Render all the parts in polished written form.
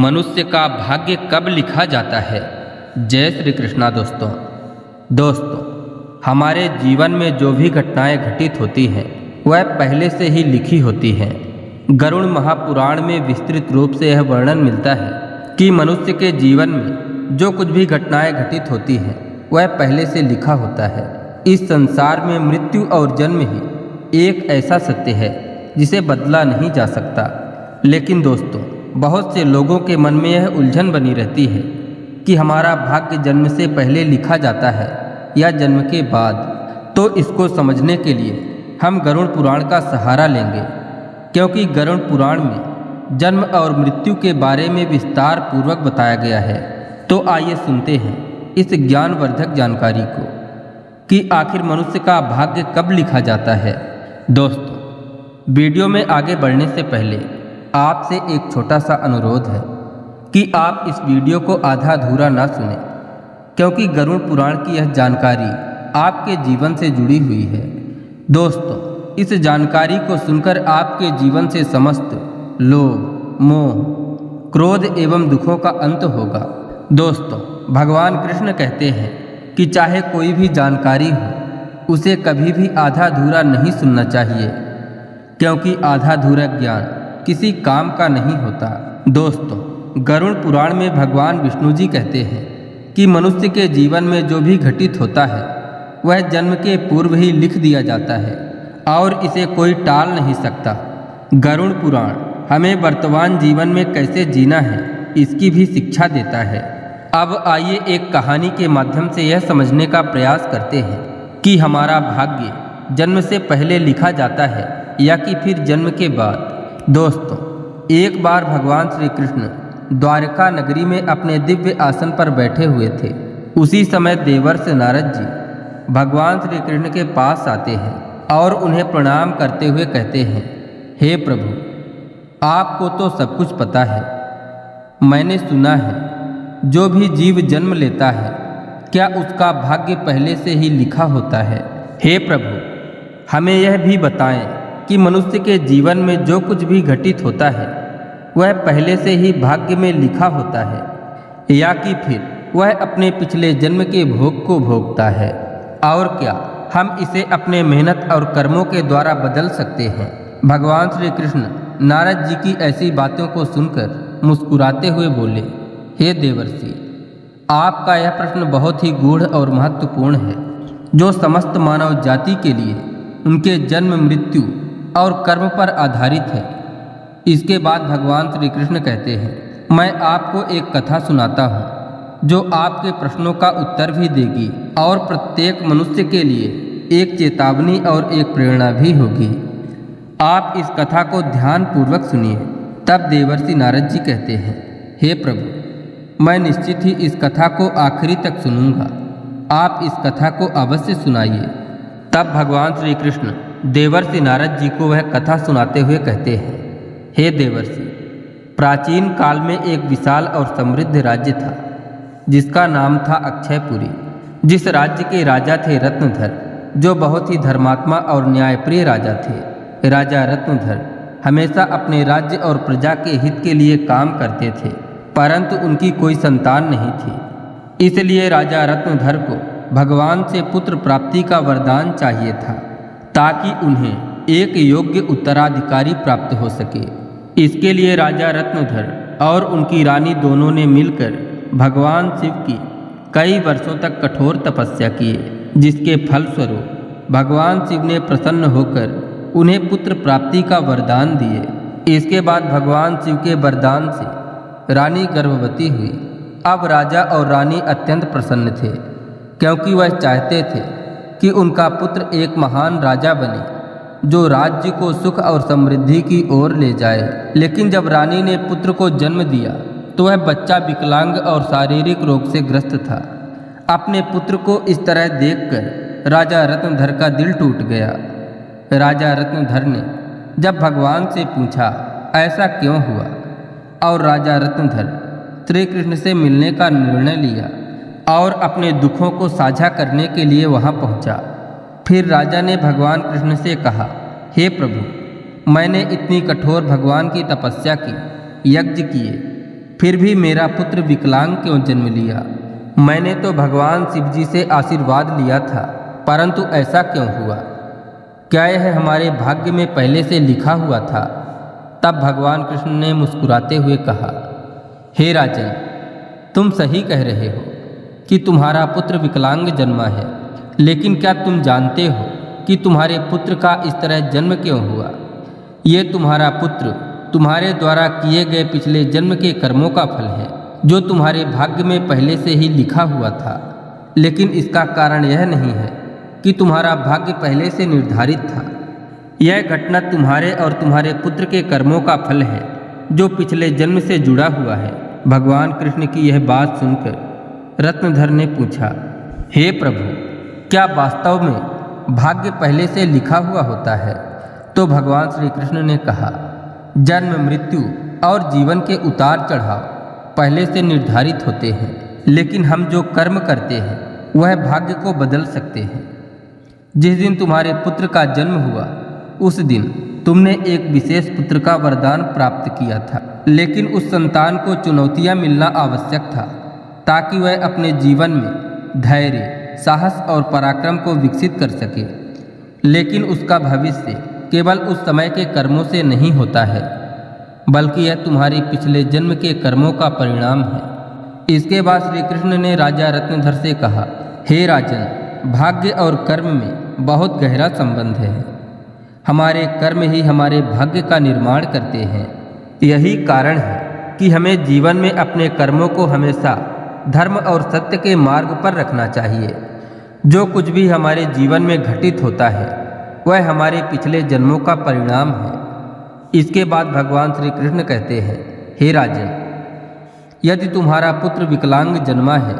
मनुष्य का भाग्य कब लिखा जाता है। जय श्री कृष्णा। दोस्तों, हमारे जीवन में जो भी घटनाएं घटित होती हैं वह पहले से ही लिखी होती हैं। गरुड़ महापुराण में विस्तृत रूप से यह वर्णन मिलता है कि मनुष्य के जीवन में जो कुछ भी घटनाएं घटित होती हैं वह पहले से लिखा होता है। इस संसार में मृत्यु और जन्म ही एक ऐसा सत्य है जिसे बदला नहीं जा सकता। लेकिन दोस्तों, बहुत से लोगों के मन में यह उलझन बनी रहती है कि हमारा भाग्य जन्म से पहले लिखा जाता है या जन्म के बाद। तो इसको समझने के लिए हम गरुड़ पुराण का सहारा लेंगे, क्योंकि गरुड़ पुराण में जन्म और मृत्यु के बारे में विस्तार पूर्वक बताया गया है। तो आइए सुनते हैं इस ज्ञानवर्धक जानकारी को कि आखिर मनुष्य का भाग्य कब लिखा जाता है। दोस्तों, वीडियो में आगे बढ़ने से पहले आपसे एक छोटा सा अनुरोध है कि आप इस वीडियो को आधा अधूरा ना सुनें, क्योंकि गरुड़ पुराण की यह जानकारी आपके जीवन से जुड़ी हुई है। दोस्तों, इस जानकारी को सुनकर आपके जीवन से समस्त लोभ, मोह, क्रोध एवं दुखों का अंत होगा। दोस्तों, भगवान कृष्ण कहते हैं कि चाहे कोई भी जानकारी हो उसे कभी भी आधा अधूरा नहीं सुनना चाहिए, क्योंकि आधा अधूरा ज्ञान किसी काम का नहीं होता। दोस्तों, गरुड़ पुराण में भगवान विष्णु जी कहते हैं कि मनुष्य के जीवन में जो भी घटित होता है वह जन्म के पूर्व ही लिख दिया जाता है और इसे कोई टाल नहीं सकता। गरुड़ पुराण हमें वर्तमान जीवन में कैसे जीना है इसकी भी शिक्षा देता है। अब आइए एक कहानी के माध्यम से यह समझने का प्रयास करते हैं कि हमारा भाग्य जन्म से पहले लिखा जाता है या कि फिर जन्म के बाद। दोस्तों, एक बार भगवान श्री कृष्ण द्वारका नगरी में अपने दिव्य आसन पर बैठे हुए थे। उसी समय देवर्षि नारद जी भगवान श्री कृष्ण के पास आते हैं और उन्हें प्रणाम करते हुए कहते हैं, हे प्रभु, आपको तो सब कुछ पता है। मैंने सुना है जो भी जीव जन्म लेता है क्या उसका भाग्य पहले से ही लिखा होता है। हे प्रभु, हमें यह भी बताएं कि मनुष्य के जीवन में जो कुछ भी घटित होता है वह पहले से ही भाग्य में लिखा होता है या कि फिर वह अपने पिछले जन्म के भोग को भोगता है, और क्या हम इसे अपने मेहनत और कर्मों के द्वारा बदल सकते हैं। भगवान श्री कृष्ण नारद जी की ऐसी बातों को सुनकर मुस्कुराते हुए बोले, हे देवर्षि, आपका यह प्रश्न बहुत ही गूढ़ और महत्वपूर्ण है, जो समस्त मानव जाति के लिए उनके जन्म, मृत्यु और कर्म पर आधारित है। इसके बाद भगवान श्री कृष्ण कहते हैं, मैं आपको एक कथा सुनाता हूँ जो आपके प्रश्नों का उत्तर भी देगी और प्रत्येक मनुष्य के लिए एक चेतावनी और एक प्रेरणा भी होगी। आप इस कथा को ध्यान पूर्वक सुनिए। तब देवर्षि नारद जी कहते हैं, हे प्रभु, मैं निश्चित ही इस कथा को आखिरी तक सुनूंगा। आप इस कथा को अवश्य सुनाइए। तब भगवान श्री कृष्ण देवर्षि नारद जी को वह कथा सुनाते हुए कहते हैं, हे देवर्षि, प्राचीन काल में एक विशाल और समृद्ध राज्य था जिसका नाम था अक्षयपुरी। जिस राज्य के राजा थे रत्नधर, जो बहुत ही धर्मात्मा और न्यायप्रिय राजा थे। राजा रत्नधर हमेशा अपने राज्य और प्रजा के हित के लिए काम करते थे, परंतु उनकी कोई संतान नहीं थी। इसलिए राजा रत्नधर को भगवान से पुत्र प्राप्ति का वरदान चाहिए था, ताकि उन्हें एक योग्य उत्तराधिकारी प्राप्त हो सके। इसके लिए राजा रत्नधर और उनकी रानी दोनों ने मिलकर भगवान शिव की कई वर्षों तक कठोर तपस्या किए, जिसके फलस्वरूप भगवान शिव ने प्रसन्न होकर उन्हें पुत्र प्राप्ति का वरदान दिए। इसके बाद भगवान शिव के वरदान से रानी गर्भवती हुई। अब राजा और रानी अत्यंत प्रसन्न थे, क्योंकि वह चाहते थे कि उनका पुत्र एक महान राजा बने जो राज्य को सुख और समृद्धि की ओर ले जाए। लेकिन जब रानी ने पुत्र को जन्म दिया तो वह बच्चा विकलांग और शारीरिक रोग से ग्रस्त था। अपने पुत्र को इस तरह देखकर राजा रत्नधर का दिल टूट गया। राजा रत्नधर ने जब भगवान से पूछा ऐसा क्यों हुआ, और राजा रत्नधर श्री कृष्ण से मिलने का निर्णय लिया और अपने दुखों को साझा करने के लिए वहां पहुंचा। फिर राजा ने भगवान कृष्ण से कहा, हे प्रभु, मैंने इतनी कठोर भगवान की तपस्या की, यज्ञ किए, फिर भी मेरा पुत्र विकलांग क्यों जन्म लिया? मैंने तो भगवान शिव जी से आशीर्वाद लिया था, परंतु ऐसा क्यों हुआ? क्या यह हमारे भाग्य में पहले से लिखा हुआ था? तब भगवान कृष्ण ने मुस्कुराते हुए कहा, हे राजन, तुम सही कह रहे हो कि तुम्हारा पुत्र विकलांग जन्मा है, लेकिन क्या तुम जानते हो कि तुम्हारे पुत्र का इस तरह जन्म क्यों हुआ? ये तुम्हारा पुत्र तुम्हारे द्वारा किए गए पिछले जन्म के कर्मों का फल है, जो तुम्हारे भाग्य में पहले से ही लिखा हुआ था। लेकिन इसका कारण यह नहीं है कि तुम्हारा भाग्य पहले से निर्धारित था। यह घटना तुम्हारे और तुम्हारे पुत्र के कर्मों का फल है, जो पिछले जन्म से जुड़ा हुआ है। भगवान कृष्ण की यह बात सुनकर रत्नधर ने पूछा, हे प्रभु, क्या वास्तव में भाग्य पहले से लिखा हुआ होता है? तो भगवान श्री कृष्ण ने कहा, जन्म, मृत्यु और जीवन के उतार चढ़ाव पहले से निर्धारित होते हैं, लेकिन हम जो कर्म करते हैं वह भाग्य को बदल सकते हैं। जिस दिन तुम्हारे पुत्र का जन्म हुआ, उस दिन तुमने एक विशेष पुत्र का वरदान प्राप्त किया था, लेकिन उस संतान को चुनौतियां मिलना आवश्यक था, ताकि वह अपने जीवन में धैर्य, साहस और पराक्रम को विकसित कर सके। लेकिन उसका भविष्य केवल उस समय के कर्मों से नहीं होता है, बल्कि यह तुम्हारे पिछले जन्म के कर्मों का परिणाम है। इसके बाद श्री कृष्ण ने राजा रत्नधर से कहा, हे राजन, भाग्य और कर्म में बहुत गहरा संबंध है। हमारे कर्म ही हमारे भाग्य का निर्माण करते हैं। यही कारण है कि हमें जीवन में अपने कर्मों को हमेशा धर्म और सत्य के मार्ग पर रखना चाहिए। जो कुछ भी हमारे जीवन में घटित होता है वह हमारे पिछले जन्मों का परिणाम है। इसके बाद भगवान श्री कृष्ण कहते हैं, हे राजन, यदि तुम्हारा पुत्र विकलांग जन्मा है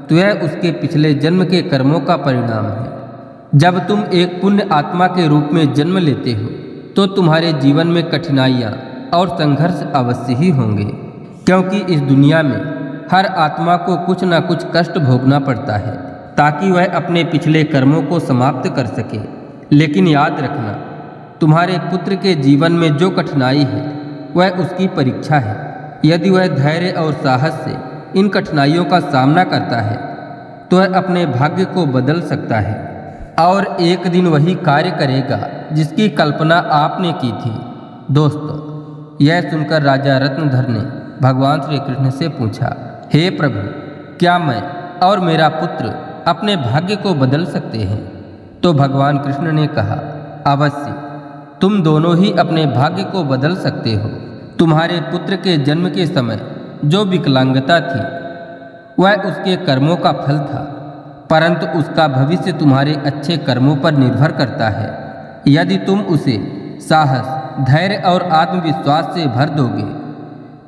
तो यह उसके पिछले जन्म के कर्मों का परिणाम है। जब तुम एक पुण्य आत्मा के रूप में जन्म लेते हो तो तुम्हारे जीवन में कठिनाइयाँ और संघर्ष अवश्य ही होंगे, क्योंकि इस दुनिया में हर आत्मा को कुछ न कुछ कष्ट भोगना पड़ता है, ताकि वह अपने पिछले कर्मों को समाप्त कर सके। लेकिन याद रखना, तुम्हारे पुत्र के जीवन में जो कठिनाई है वह उसकी परीक्षा है। यदि वह धैर्य और साहस से इन कठिनाइयों का सामना करता है तो वह अपने भाग्य को बदल सकता है और एक दिन वही कार्य करेगा जिसकी कल्पना आपने की थी। दोस्तों, यह सुनकर राजा रत्नधर ने भगवान श्री कृष्ण से पूछा, हे प्रभु, क्या मैं और मेरा पुत्र अपने भाग्य को बदल सकते हैं? तो भगवान कृष्ण ने कहा, अवश्य, तुम दोनों ही अपने भाग्य को बदल सकते हो। तुम्हारे पुत्र के जन्म के समय जो विकलांगता थी वह उसके कर्मों का फल था, परंतु उसका भविष्य तुम्हारे अच्छे कर्मों पर निर्भर करता है। यदि तुम उसे साहस, धैर्य और आत्मविश्वास से भर दोगे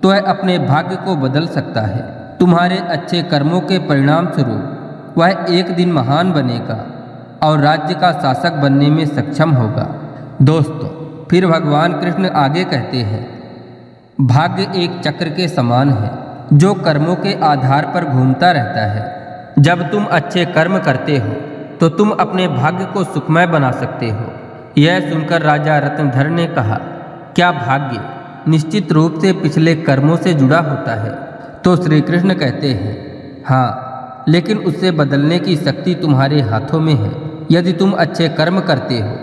तो वह अपने भाग्य को बदल सकता है। तुम्हारे अच्छे कर्मों के परिणाम स्वरूप वह एक दिन महान बनेगा और राज्य का शासक बनने में सक्षम होगा। दोस्तों, फिर भगवान कृष्ण आगे कहते हैं, भाग्य एक चक्र के समान है जो कर्मों के आधार पर घूमता रहता है। जब तुम अच्छे कर्म करते हो तो तुम अपने भाग्य को सुखमय बना सकते हो। यह सुनकर राजा रत्नधर ने कहा, क्या भाग्य निश्चित रूप से पिछले कर्मों से जुड़ा होता है? तो श्री कृष्ण कहते हैं, हाँ, लेकिन उससे बदलने की शक्ति तुम्हारे हाथों में है। यदि तुम अच्छे कर्म करते हो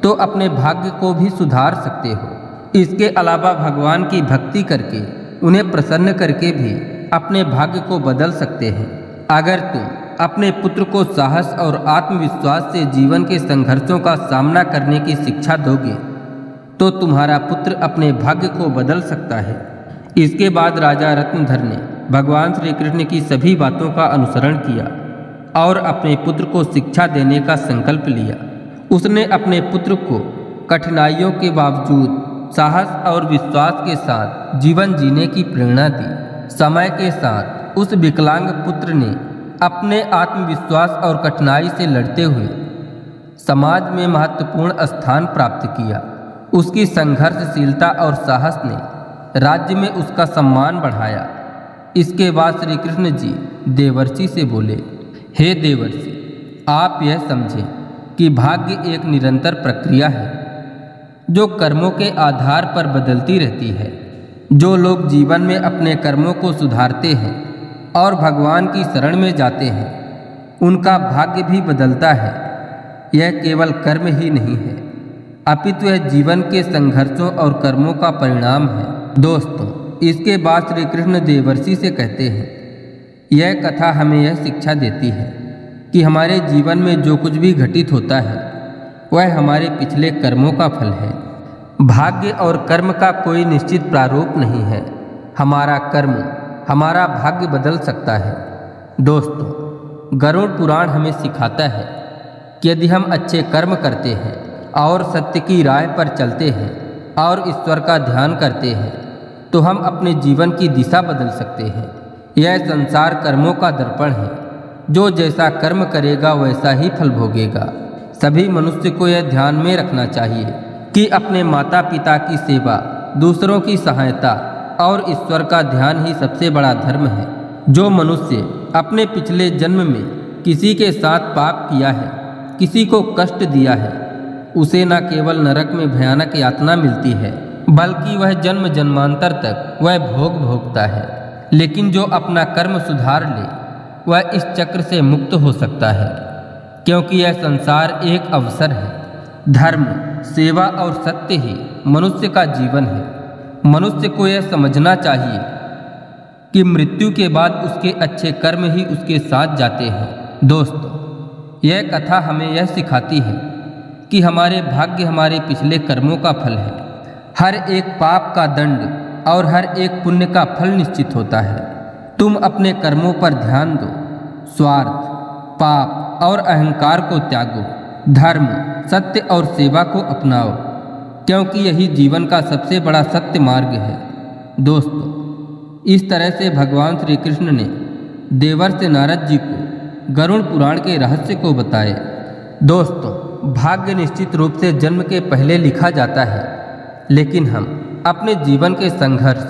तो अपने भाग्य को भी सुधार सकते हो। इसके अलावा भगवान की भक्ति करके, उन्हें प्रसन्न करके भी अपने भाग्य को बदल सकते हैं। अगर तुम अपने पुत्र को साहस और आत्मविश्वास से जीवन के संघर्षों का सामना करने की शिक्षा दोगे तो तुम्हारा पुत्र अपने भाग्य को बदल सकता है। इसके बाद राजा रत्नधर ने भगवान श्री कृष्ण की सभी बातों का अनुसरण किया और अपने पुत्र को शिक्षा देने का संकल्प लिया। उसने अपने पुत्र को कठिनाइयों के बावजूद साहस और विश्वास के साथ जीवन जीने की प्रेरणा दी। समय के साथ उस विकलांग पुत्र ने अपने आत्मविश्वास और कठिनाई से लड़ते हुए समाज में महत्वपूर्ण स्थान प्राप्त किया। उसकी संघर्षशीलता और साहस ने राज्य में उसका सम्मान बढ़ाया। इसके बाद श्री कृष्ण जी देवर्षि से बोले, हे देवर्षि, आप यह समझें कि भाग्य एक निरंतर प्रक्रिया है जो कर्मों के आधार पर बदलती रहती है। जो लोग जीवन में अपने कर्मों को सुधारते हैं और भगवान की शरण में जाते हैं, उनका भाग्य भी बदलता है। यह केवल कर्म ही नहीं है, अपितु यह जीवन के संघर्षों और कर्मों का परिणाम है। दोस्तों, इसके बाद श्री कृष्ण देवर्षि से कहते हैं, यह कथा हमें यह शिक्षा देती है कि हमारे जीवन में जो कुछ भी घटित होता है वह हमारे पिछले कर्मों का फल है। भाग्य और कर्म का कोई निश्चित प्रारूप नहीं है। हमारा कर्म हमारा भाग्य बदल सकता है। दोस्तों, गरुड़ पुराण हमें सिखाता है कि यदि हम अच्छे कर्म करते हैं और सत्य की राह पर चलते हैं और ईश्वर का ध्यान करते हैं तो हम अपने जीवन की दिशा बदल सकते हैं। यह संसार कर्मों का दर्पण है। जो जैसा कर्म करेगा वैसा ही फल भोगेगा। सभी मनुष्य को यह ध्यान में रखना चाहिए कि अपने माता पिता की सेवा, दूसरों की सहायता और ईश्वर का ध्यान ही सबसे बड़ा धर्म है। जो मनुष्य अपने पिछले जन्म में किसी के साथ पाप किया है, किसी को कष्ट दिया है, उसे न केवल नरक में भयानक यातना मिलती है बल्कि वह जन्म जन्मांतर तक वह भोग भोगता है। लेकिन जो अपना कर्म सुधार ले वह इस चक्र से मुक्त हो सकता है, क्योंकि यह संसार एक अवसर है। धर्म, सेवा और सत्य ही मनुष्य का जीवन है। मनुष्य को यह समझना चाहिए कि मृत्यु के बाद उसके अच्छे कर्म ही उसके साथ जाते हैं। दोस्तों, यह कथा हमें यह सिखाती है कि हमारे भाग्य हमारे पिछले कर्मों का फल है। हर एक पाप का दंड और हर एक पुण्य का फल निश्चित होता है। तुम अपने कर्मों पर ध्यान दो, स्वार्थ, पाप और अहंकार को त्यागो, धर्म, सत्य और सेवा को अपनाओ, क्योंकि यही जीवन का सबसे बड़ा सत्य मार्ग है। दोस्तों, इस तरह से भगवान श्री कृष्ण ने देवर्षि नारद जी को गरुड़ पुराण के रहस्य को बताए। दोस्तों, भाग्य निश्चित रूप से जन्म के पहले लिखा जाता है, लेकिन हम अपने जीवन के संघर्ष,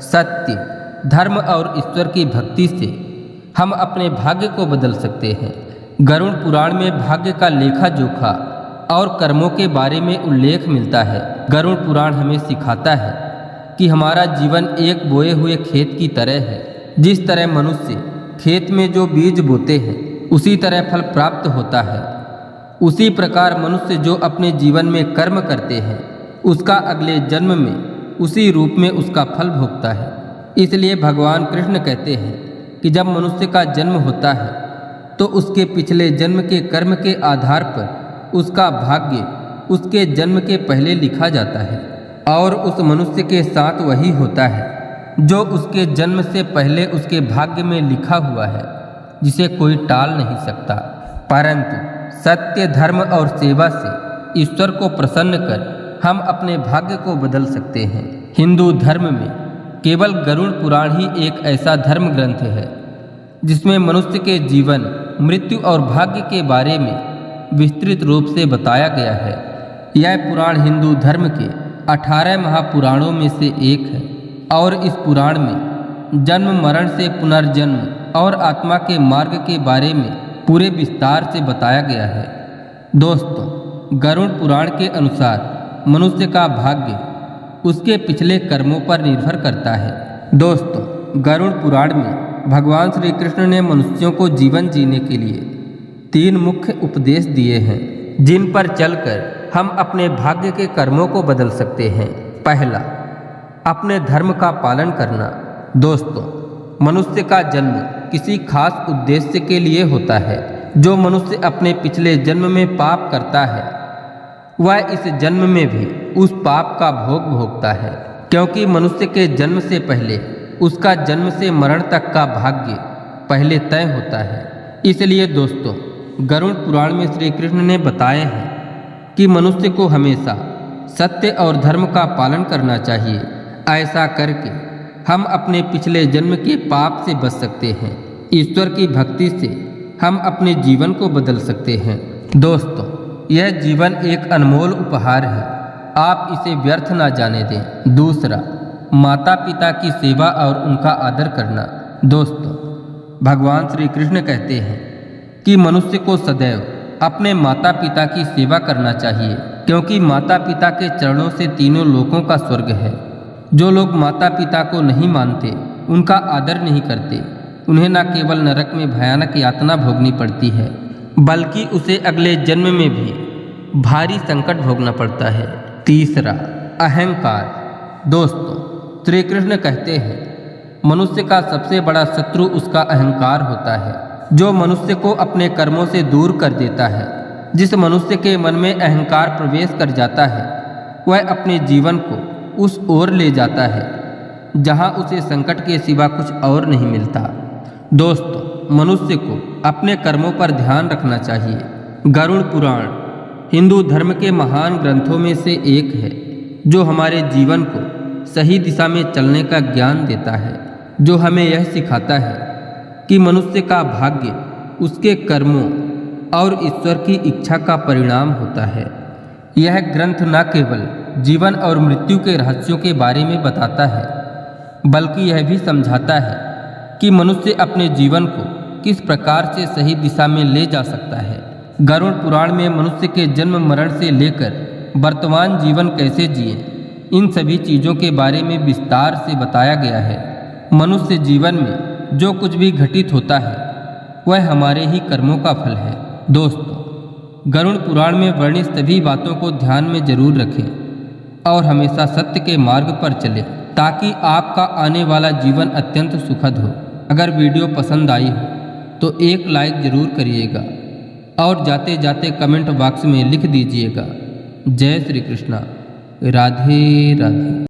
सत्य, धर्म और ईश्वर की भक्ति से हम अपने भाग्य को बदल सकते हैं। गरुड़ पुराण में भाग्य का लेखा जोखा और कर्मों के बारे में उल्लेख मिलता है। गरुड़ पुराण हमें सिखाता है कि हमारा जीवन एक बोए हुए खेत की तरह है। जिस तरह मनुष्य खेत में जो बीज बोते हैं उसी तरह फल प्राप्त होता है, उसी प्रकार मनुष्य जो अपने जीवन में कर्म करते हैं उसका अगले जन्म में उसी रूप में उसका फल भोगता है। इसलिए भगवान कृष्ण कहते हैं कि जब मनुष्य का जन्म होता है तो उसके पिछले जन्म के कर्म के आधार पर उसका भाग्य उसके जन्म के पहले लिखा जाता है और उस मनुष्य के साथ वही होता है जो उसके जन्म से पहले उसके भाग्य में लिखा हुआ है, जिसे कोई टाल नहीं सकता। परंतु सत्य, धर्म और सेवा से ईश्वर को प्रसन्न कर हम अपने भाग्य को बदल सकते हैं। हिंदू धर्म में केवल गरुड़ पुराण ही एक ऐसा धर्म ग्रंथ है जिसमें मनुष्य के जीवन, मृत्यु और भाग्य के बारे में विस्तृत रूप से बताया गया है। यह पुराण हिंदू धर्म के 18 महापुराणों में से एक है और इस पुराण में जन्म, मरण से पुनर्जन्म और आत्मा के मार्ग के बारे में पूरे विस्तार से बताया गया है। दोस्तों, गरुड़ पुराण के अनुसार मनुष्य का भाग्य उसके पिछले कर्मों पर निर्भर करता है। दोस्तों, गरुड़ पुराण में भगवान श्री कृष्ण ने मनुष्यों को जीवन जीने के लिए 3 मुख्य उपदेश दिए हैं, जिन पर चलकर हम अपने भाग्य के कर्मों को बदल सकते हैं। पहला, अपने धर्म का पालन करना। दोस्तों, मनुष्य का जन्म किसी खास उद्देश्य के लिए होता है। जो मनुष्य अपने पिछले जन्म में पाप करता है वह इस जन्म में भी उस पाप का भोग भोगता है, क्योंकि मनुष्य के जन्म से पहले उसका जन्म से मरण तक का भाग्य पहले तय होता है। इसलिए दोस्तों, गरुड़ पुराण में श्री कृष्ण ने बताए हैं कि मनुष्य को हमेशा सत्य और धर्म का पालन करना चाहिए। ऐसा करके हम अपने पिछले जन्म के पाप से बच सकते हैं। ईश्वर की भक्ति से हम अपने जीवन को बदल सकते हैं। दोस्तों, यह जीवन एक अनमोल उपहार है, आप इसे व्यर्थ ना जाने दें। दूसरा, माता पिता की सेवा और उनका आदर करना। दोस्तों, भगवान श्री कृष्ण कहते हैं कि मनुष्य को सदैव अपने माता पिता की सेवा करना चाहिए, क्योंकि माता पिता के चरणों से तीनों लोकों का स्वर्ग है। जो लोग माता पिता को नहीं मानते, उनका आदर नहीं करते, उन्हें न केवल नरक में भयानक यातना भोगनी पड़ती है, बल्कि उसे अगले जन्म में भी भारी संकट भोगना पड़ता है। तीसरा, अहंकार। दोस्तों, श्री कृष्ण कहते हैं मनुष्य का सबसे बड़ा शत्रु उसका अहंकार होता है, जो मनुष्य को अपने कर्मों से दूर कर देता है। जिस मनुष्य के मन में अहंकार प्रवेश कर जाता है, वह अपने जीवन को उस ओर ले जाता है जहां उसे संकट के सिवा कुछ और नहीं मिलता। दोस्तों, मनुष्य को अपने कर्मों पर ध्यान रखना चाहिए। गरुड़ पुराण हिंदू धर्म के महान ग्रंथों में से एक है, जो हमारे जीवन को सही दिशा में चलने का ज्ञान देता है, जो हमें यह सिखाता है कि मनुष्य का भाग्य उसके कर्मों और ईश्वर की इच्छा का परिणाम होता है। यह ग्रंथ न केवल जीवन और मृत्यु के रहस्यों के बारे में बताता है, बल्कि यह भी समझाता है कि मनुष्य अपने जीवन को किस प्रकार से सही दिशा में ले जा सकता है। गरुड़ पुराण में मनुष्य के जन्म मरण से लेकर वर्तमान जीवन कैसे जिए, इन सभी चीज़ों के बारे में विस्तार से बताया गया है। मनुष्य जीवन में जो कुछ भी घटित होता है, वह हमारे ही कर्मों का फल है। दोस्तों, गरुड़ पुराण में वर्णित सभी बातों को ध्यान में जरूर रखें और हमेशा सत्य के मार्ग पर चलें, ताकि आपका आने वाला जीवन अत्यंत सुखद हो। अगर वीडियो पसंद आई हो तो एक लाइक ज़रूर करिएगा और जाते जाते कमेंट बॉक्स में लिख दीजिएगा, जय श्री कृष्णा, राधे राधे।